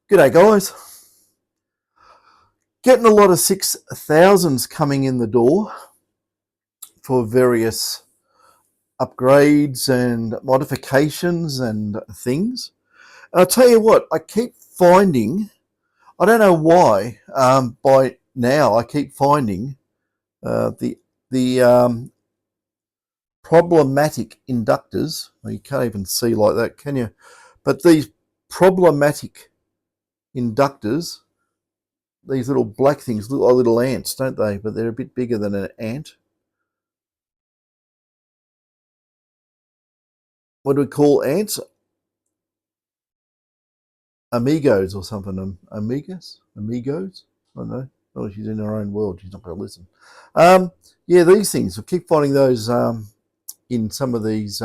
G'day guys. Getting a lot of 6000s coming in the door for various upgrades and modifications and things. And I'll tell you what, I keep finding, I don't know why, by now I keep finding the problematic inductors. Well, you can't even see like that, can you? But these problematic inductors, these little black things look like little ants, don't they? But they're a bit bigger than an ant. What do we call ants? Amigos or something. Amigos? I don't know. Oh, she's in her own world. She's not going to listen. Yeah, these things. I keep finding those in some of these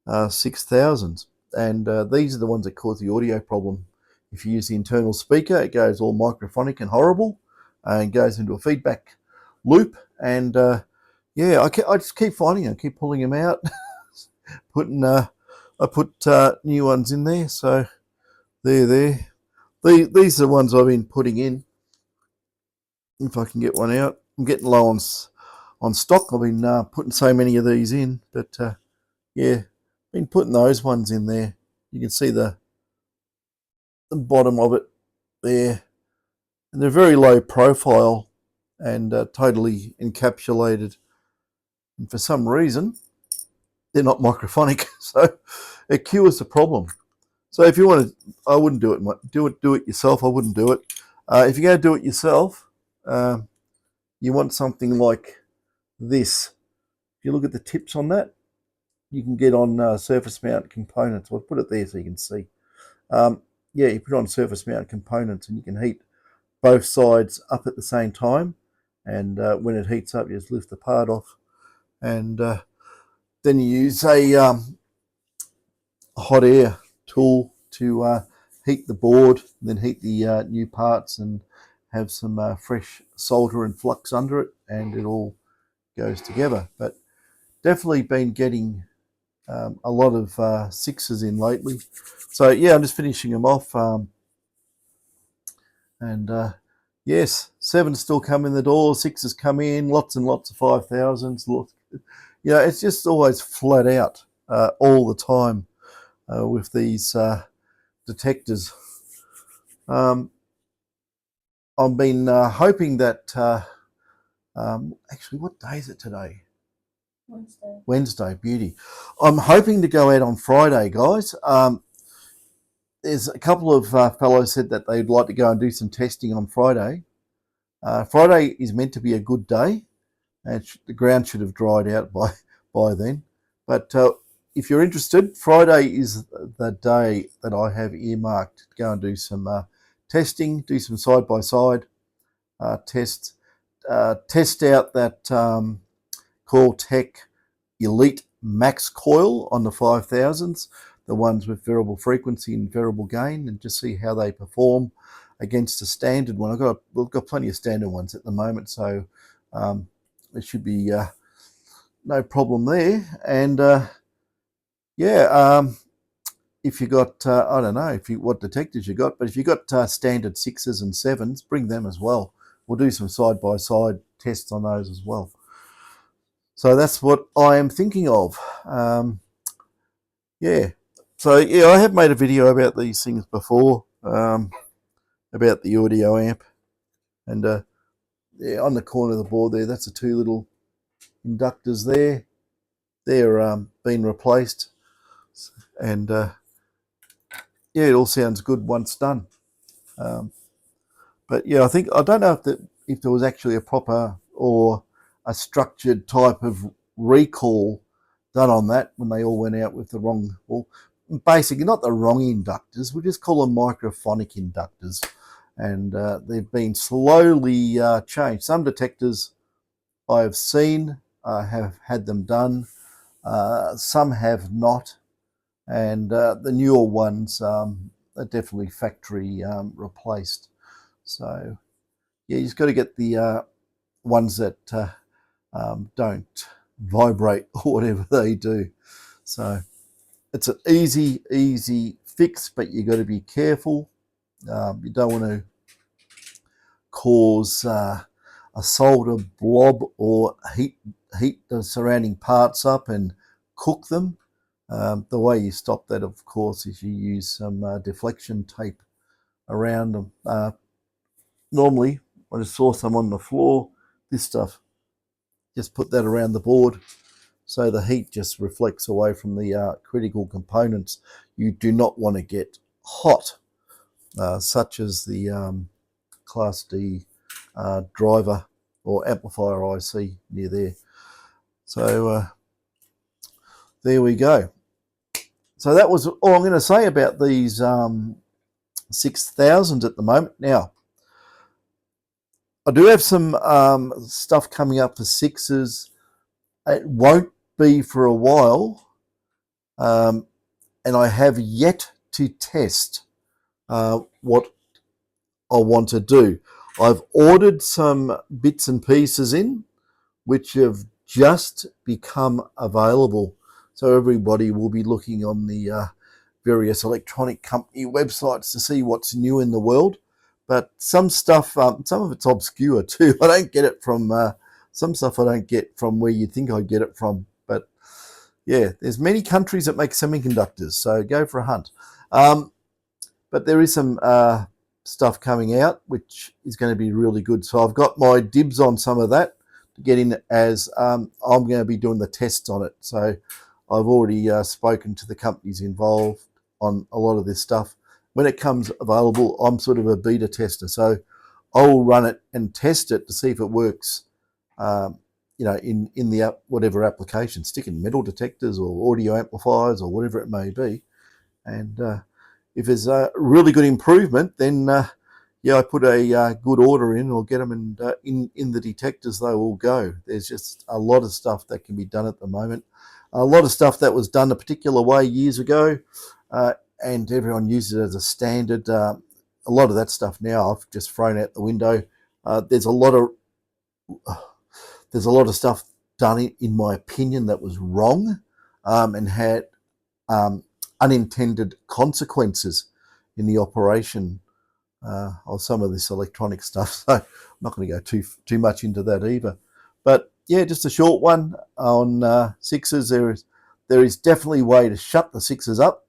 6000s. And these are the ones that cause the audio problem. If you use the internal speaker, it goes all microphonic and horrible and goes into a feedback loop. And yeah, I just keep finding them, keep pulling them out, putting I put new ones in there. So there. These are the ones I've been putting in. If I can get one out, I'm getting low on stock. I've been putting so many of these in, but yeah, been putting those ones in there. You can see the bottom of it there, and they're very low profile and totally encapsulated. And for some reason, they're not microphonic, so it cures the problem. So if you want to, I wouldn't do it. Do it yourself. I wouldn't do it. If you're going to do it yourself, you want something like this. If you look at the tips on that, you can get on surface mount components. I'll put it there so you can see. Yeah, you put it on surface mount components, and you can heat both sides up at the same time. And when it heats up, you just lift the part off, and then you use a hot air tool to heat the board, and then heat the new parts and have some fresh solder and flux under it, and it all goes together. But definitely been getting a lot of sixes in lately. So yeah, I'm just finishing them off. And yes, sevens still come in the door, sixes come in, lots and lots of 5000s. You know, it's just always flat out all the time with these detectors. I've been hoping that, actually, what day is it today? Wednesday, beauty. I'm hoping to go out on Friday, guys. There's a couple of fellows said that they'd like to go and do some testing on Friday. Friday is meant to be a good day, and the ground should have dried out by then. But if you're interested, Friday is the day that I have earmarked to go and do some testing, do some side-by-side tests, test out that Cortec Elite Max coil on the 5000s, the ones with variable frequency and variable gain, and just see how they perform against a standard one. We've got plenty of standard ones at the moment, so there should be no problem there. And yeah, if you got, I don't know what detectors you got, but if you got standard sixes and sevens, bring them as well. We'll do some side-by-side tests on those as well. So that's what I am thinking of. Yeah. So yeah, I have made a video about these things before, about the audio amp, and yeah, on the corner of the board there, that's the two little inductors there. They're been replaced, and yeah, it all sounds good once done. But yeah, I don't know if there was actually a proper or a structured type of recall done on that when they all went out with the wrong, well, basically not the wrong inductors, we just call them microphonic inductors, and they've been slowly changed. Some detectors I have seen have had them done, some have not, and the newer ones are definitely factory replaced. So yeah, you just got to get the ones that don't vibrate or whatever they do. So it's an easy fix, but you got to be careful You don't want to cause a solder blob or heat the surrounding parts up and cook them. The way you stop that, of course, is you use some deflection tape around them. Normally, I just saw some on the floor. This stuff, just put that around the board so the heat just reflects away from the critical components you do not want to get hot, such as the Class D driver or amplifier IC near there. So there we go. So that was all I'm going to say about these 6000s at the moment. Now, I do have some stuff coming up for 6s. It won't be for a while, and I have yet to test what I want to do. I've ordered some bits and pieces in, which have just become available. So everybody will be looking on the various electronic company websites to see what's new in the world. But some stuff, some of it's obscure too. I don't get it from, some stuff I don't get from where you think I get it from. But yeah, there's many countries that make semiconductors, so go for a hunt. But there is some stuff coming out, which is going to be really good. So I've got my dibs on some of that to get in, as I'm going to be doing the tests on it. So I've already spoken to the companies involved on a lot of this stuff. When it comes available, I'm sort of a beta tester, so I'll run it and test it to see if it works. You know, in the whatever application, stick in metal detectors or audio amplifiers or whatever it may be. And if there's a really good improvement, then yeah, I put a good order in, or get them, and in the detectors they will go. There's just a lot of stuff that can be done at the moment. A lot of stuff that was done a particular way years ago, and everyone uses it as a standard. A lot of that stuff now I've just thrown out the window. There's a lot of stuff done, in my opinion, that was wrong and had unintended consequences in the operation of some of this electronic stuff. So I'm not going to go too much into that either. But yeah, just a short one on 6s. There is definitely a way to shut the 6s up.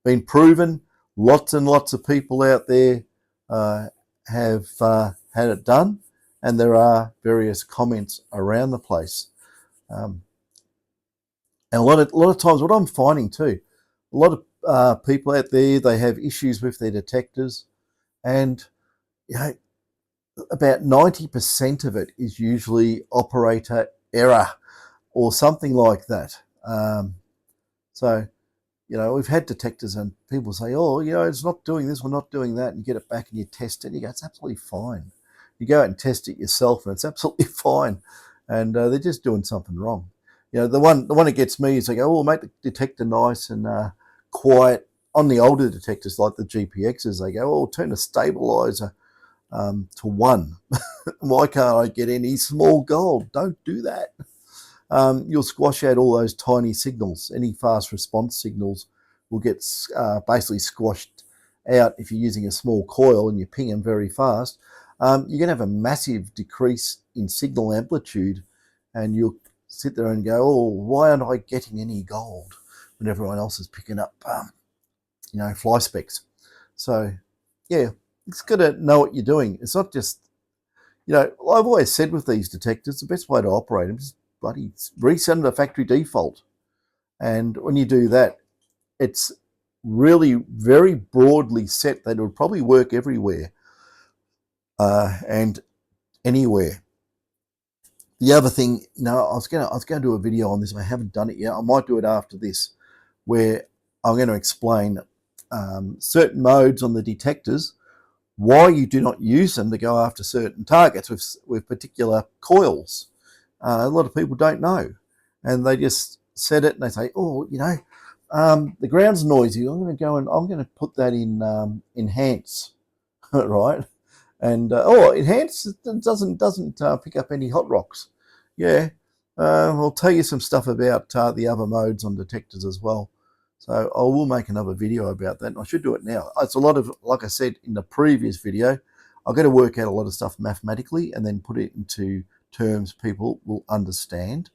Been proven. Lots and lots of people out there have had it done, and there are various comments around the place. And a lot of times, what I'm finding too, a lot of people out there, they have issues with their detectors, and you know, about 90% of it is usually operator error or something like that. So, you know, we've had detectors and people say, oh, you know, it's not doing this, we're not doing that, and you get it back and you test it, and you go, it's absolutely fine. You go out and test it yourself, and it's absolutely fine, and they're just doing something wrong. You know, the one that gets me is they go, oh, make the detector nice and quiet. On the older detectors, like the GPXs, they go, oh, turn the stabilizer to 1. Why can't I get any small gold? Don't do that. You'll squash out all those tiny signals. Any fast response signals will get basically squashed out if you're using a small coil and you ping them very fast. You're going to have a massive decrease in signal amplitude, and you'll sit there and go, oh, why aren't I getting any gold when everyone else is picking up, you know, fly specs? So, yeah, it's got to know what you're doing. It's not just, you know, I've always said with these detectors, the best way to operate them is bloody reset them to factory default. And when you do that, it's really very broadly set that it would probably work everywhere and anywhere. The other thing, you know, I was going to do a video on this. I haven't done it yet. I might do it after this, where I'm going to explain certain modes on the detectors, why you do not use them to go after certain targets with particular coils. A lot of people don't know, and they just set it and they say, oh, you know, the ground's noisy. I'm going to go and I'm going to put that in enhance, right? And enhance doesn't pick up any hot rocks. Yeah, I'll tell you some stuff about the other modes on detectors as well. So I will make another video about that, and I should do it now. It's a lot of, like I said in the previous video, I've got to work out a lot of stuff mathematically and then put it into terms people will understand.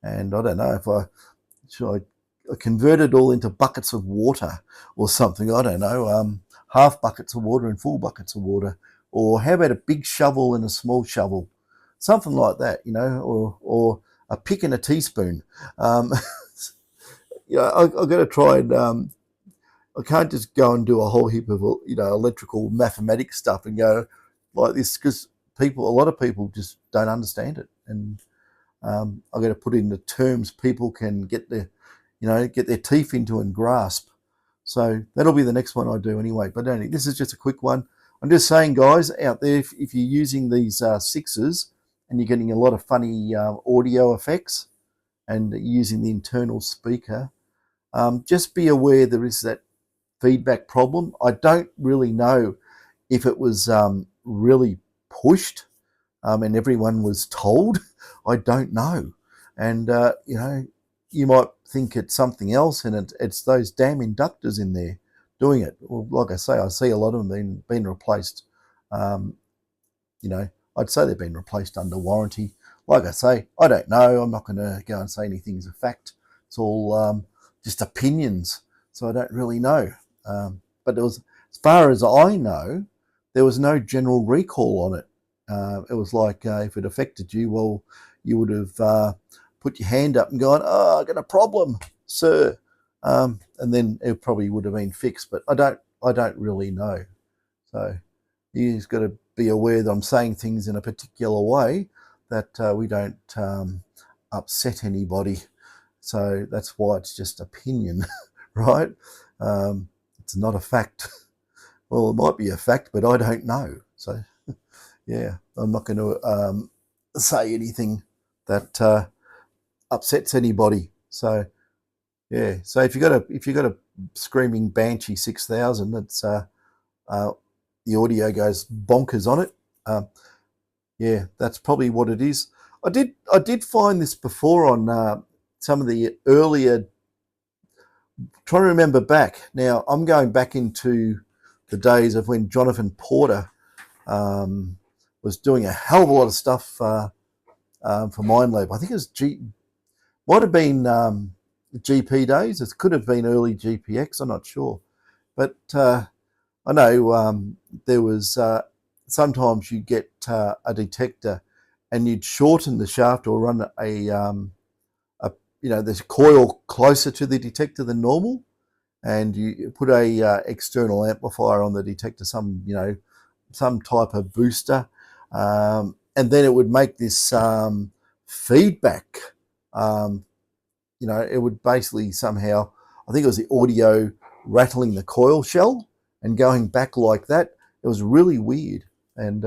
And I don't know if should I convert it all into buckets of water or something. I don't know, half buckets of water and full buckets of water. Or how about a big shovel and a small shovel? Something like that, you know, or a pick and a teaspoon. Yeah, I've got to try and I can't just go and do a whole heap of, you know, electrical mathematics stuff and go like this, because a lot of people just don't understand it, and I've got to put in the terms people can get their, you know, get their teeth into and grasp. So that'll be the next one I do anyway. But anyway, this is just a quick one. I'm just saying, guys out there, if you're using these sixes and you're getting a lot of funny audio effects and using the internal speaker, just be aware there is that feedback problem. I don't really know if it was really pushed and everyone was told. I don't know. And, you know, you might think it's something else, and it's those damn inductors in there doing it. Well, like I say, I see a lot of them being replaced. You know, I'd say they've been replaced under warranty. Like I say, I don't know. I'm not going to go and say anything's a fact. It's all just opinions, so I don't really know. But there was, as far as I know, there was no general recall on it. It was like if it affected you, well, you would have put your hand up and gone, "Oh, I got a problem, sir," and then it probably would have been fixed. But I don't really know. So you just got to be aware that I'm saying things in a particular way that we don't upset anybody. So that's why it's just opinion, right? It's not a fact. Well, it might be a fact, but I don't know. So, yeah, I'm not going to say anything that upsets anybody. So, yeah. So if you got a screaming Banshee 6000, it's the audio goes bonkers on it. Yeah, that's probably what it is. I did find this before on some of the earlier. Trying to remember back now. I'm going back into the days of when Jonathan Porter was doing a hell of a lot of stuff for MindLab. I think it was might have been GP days. It could have been early GPX. I'm not sure, but I know there was sometimes you get a detector and you'd shorten the shaft or run there's a coil closer to the detector than normal, and you put a external amplifier on the detector, some type of booster, and then it would make this feedback. It would basically somehow, I think it was the audio rattling the coil shell and going back like that. It was really weird, and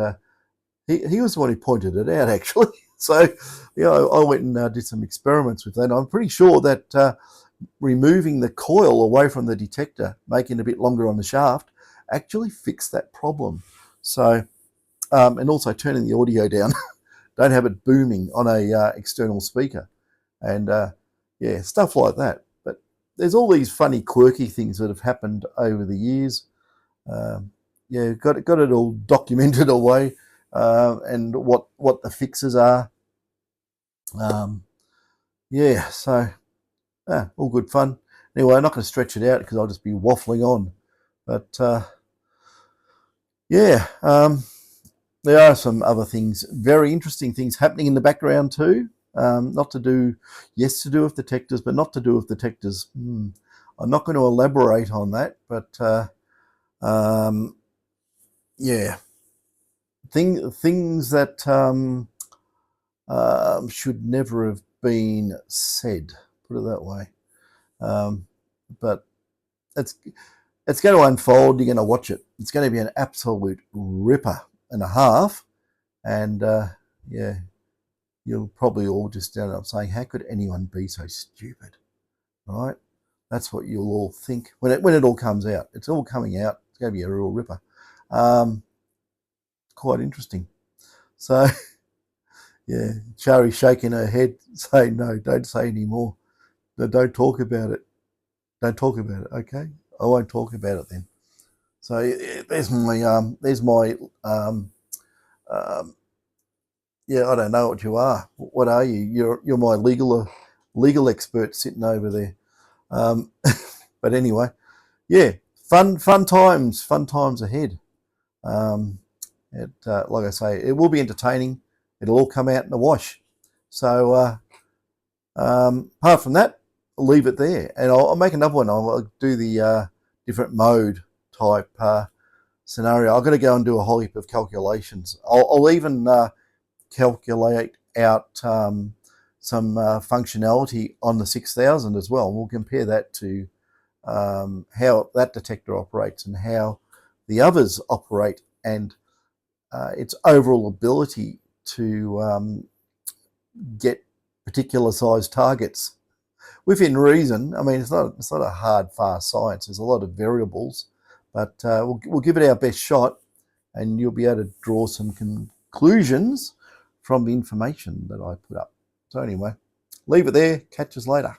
he was the one who pointed it out, actually. So, I went and did some experiments with that. I'm pretty sure that removing the coil away from the detector, making it a bit longer on the shaft, actually fixed that problem. So, and also turning the audio down. Don't have it booming on a external speaker. And stuff like that. But there's all these funny, quirky things that have happened over the years. Got it all documented away, and what the fixes are. So all good fun. Anyway, I'm not going to stretch it out because I'll just be waffling on. But there are some other things, very interesting things happening in the background too. To do with detectors, but not to do with detectors. I'm not going to elaborate on that, but things that should never have been said. Put it that way. But it's going to unfold. You're going to watch it. It's going to be an absolute ripper and a half, and you'll probably all just end up saying, how could anyone be so stupid? Right? That's what you'll all think when it all comes out. It's all coming out. It's going to be a real ripper. Quite interesting. So, yeah, Shari's shaking her head, saying, no, don't say any more. No, don't talk about it. Don't talk about it, okay? I won't talk about it then. So there's my yeah, I don't know what you are. What are you? You're my legal expert sitting over there. But anyway, yeah, fun times ahead. Like I say, it will be entertaining. It'll all come out in the wash. So apart from that, I'll leave it there, and I'll make another one. I'll do the different mode type scenario. I've got to go and do a whole heap of calculations. I'll even calculate out some functionality on the 6000 as well. We'll compare that to how that detector operates and how the others operate, and its overall ability to get particular size targets within reason. I mean, it's not a hard, fast science. There's a lot of variables, but we'll give it our best shot, and you'll be able to draw some conclusions from the information that I put up. So anyway, leave it there. Catch us later.